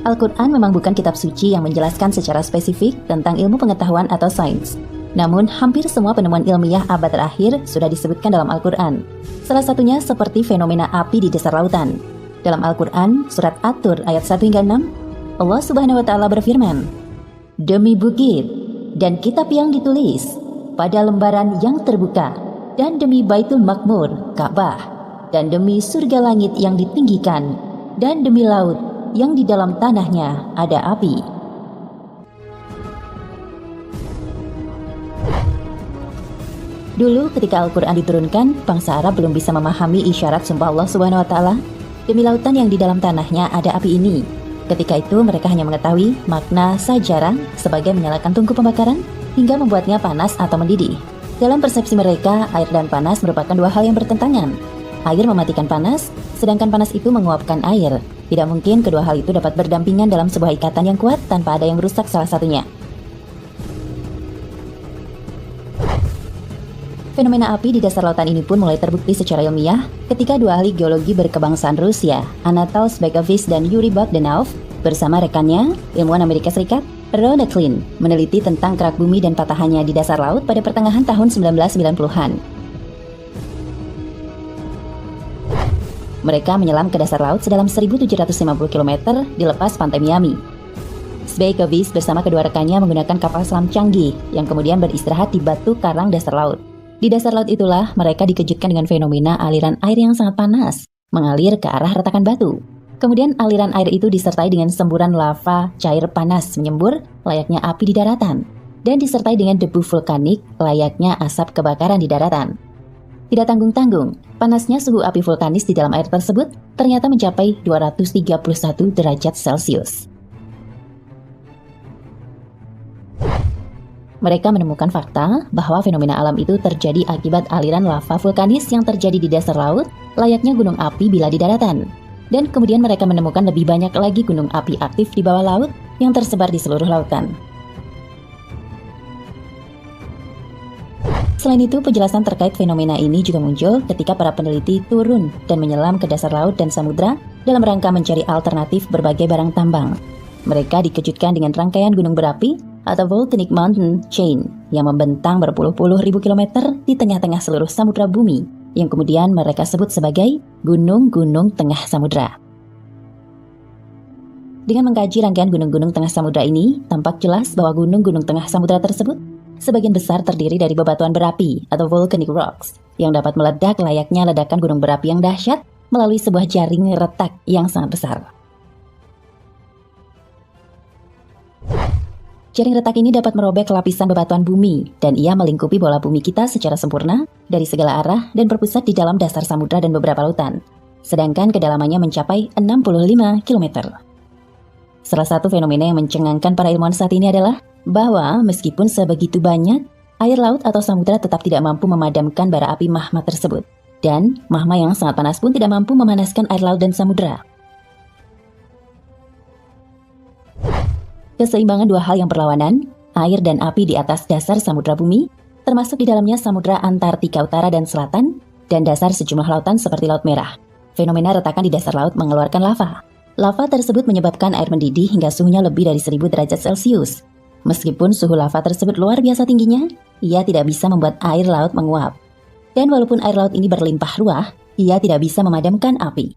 Al-Quran memang bukan kitab suci yang menjelaskan secara spesifik tentang ilmu pengetahuan atau sains. Namun, hampir semua penemuan ilmiah abad terakhir sudah disebutkan dalam Al-Quran. Salah satunya seperti fenomena api di dasar lautan. Dalam Al-Quran, surat At-Tur ayat 1 hingga 6, Allah Subhanahu wa Ta'ala berfirman, "Demi bukit dan kitab yang ditulis pada lembaran yang terbuka, dan demi Baitul Makmur, Ka'bah, dan demi surga langit yang ditinggikan, dan demi laut yang di dalam tanahnya ada api." Dulu ketika Al-Quran diturunkan, bangsa Arab belum bisa memahami isyarat sumpah Allah Subhanahu wa Ta'ala, "Demi lautan yang di dalam tanahnya ada api ini." Ketika itu mereka hanya mengetahui makna sajarah sebagai menyalakan tungku pembakaran hingga membuatnya panas atau mendidih. Dalam persepsi mereka, air dan panas merupakan dua hal yang bertentangan. Air mematikan panas, sedangkan panas itu menguapkan air. Tidak mungkin kedua hal itu dapat berdampingan dalam sebuah ikatan yang kuat tanpa ada yang merusak salah satunya. Fenomena api di dasar lautan ini pun mulai terbukti secara ilmiah ketika dua ahli geologi berkebangsaan Rusia, Anatol Zbekovic dan Yuri Bogdanov, bersama rekannya, ilmuwan Amerika Serikat, Ronald Klein, meneliti tentang kerak bumi dan patahannya di dasar laut pada pertengahan tahun 1990-an. Mereka menyelam ke dasar laut sedalam 1.750 km di lepas pantai Miami. Zbekovic bersama kedua rekannya menggunakan kapal selam canggih yang kemudian beristirahat di batu karang dasar laut. Di dasar laut itulah mereka dikejutkan dengan fenomena aliran air yang sangat panas, mengalir ke arah retakan batu. Kemudian aliran air itu disertai dengan semburan lava cair panas menyembur layaknya api di daratan, dan disertai dengan debu vulkanik layaknya asap kebakaran di daratan. Tidak tanggung-tanggung, panasnya suhu api vulkanis di dalam air tersebut ternyata mencapai 231 derajat Celcius. Mereka menemukan fakta bahwa fenomena alam itu terjadi akibat aliran lava vulkanis yang terjadi di dasar laut, layaknya gunung api bila di daratan. Dan kemudian mereka menemukan lebih banyak lagi gunung api aktif di bawah laut yang tersebar di seluruh lautan. Selain itu, penjelasan terkait fenomena ini juga muncul ketika para peneliti turun dan menyelam ke dasar laut dan samudra dalam rangka mencari alternatif berbagai barang tambang. Mereka dikejutkan dengan rangkaian gunung berapi atau volcanic mountain chain yang membentang berpuluh-puluh ribu kilometer di tengah-tengah seluruh samudra bumi, yang kemudian mereka sebut sebagai gunung-gunung tengah samudra. Dengan mengkaji rangkaian gunung-gunung tengah samudra ini, tampak jelas bahwa gunung-gunung tengah samudra tersebut sebagian besar terdiri dari bebatuan berapi atau volcanic rocks yang dapat meledak layaknya ledakan gunung berapi yang dahsyat melalui sebuah jaring retak yang sangat besar. Jaring retak ini dapat merobek lapisan bebatuan bumi, dan ia melingkupi bola bumi kita secara sempurna dari segala arah dan berpusat di dalam dasar samudra dan beberapa lautan, sedangkan kedalamannya mencapai 65 km. Salah satu fenomena yang mencengangkan para ilmuwan saat ini adalah bahwa meskipun sebegitu banyak, air laut atau samudra tetap tidak mampu memadamkan bara api magma tersebut, dan magma yang sangat panas pun tidak mampu memanaskan air laut dan samudra. Keseimbangan dua hal yang berlawanan, air dan api di atas dasar samudra bumi, termasuk di dalamnya samudra Antartika Utara dan Selatan, dan dasar sejumlah lautan seperti Laut Merah. Fenomena retakan di dasar laut mengeluarkan lava. Lava tersebut menyebabkan air mendidih hingga suhunya lebih dari 1000 derajat Celcius. Meskipun suhu lava tersebut luar biasa tingginya, ia tidak bisa membuat air laut menguap. Dan walaupun air laut ini berlimpah ruah, ia tidak bisa memadamkan api.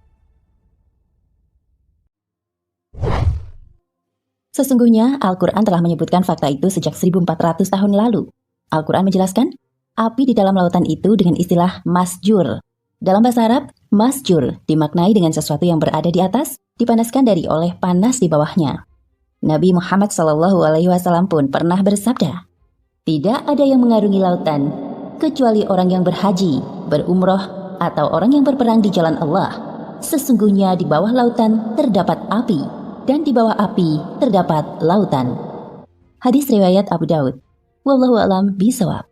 Sesungguhnya, Al-Quran telah menyebutkan fakta itu sejak 1400 tahun lalu. Al-Quran menjelaskan, api di dalam lautan itu dengan istilah masjur. Dalam bahasa Arab, masjur dimaknai dengan sesuatu yang berada di atas, dipanaskan dari oleh panas di bawahnya. Nabi Muhammad SAW pun pernah bersabda, "Tidak ada yang mengarungi lautan, kecuali orang yang berhaji, berumroh, atau orang yang berperang di jalan Allah. Sesungguhnya di bawah lautan terdapat api, dan di bawah api terdapat lautan." Hadis riwayat Abu Daud. Wallahu a'lam bishawab.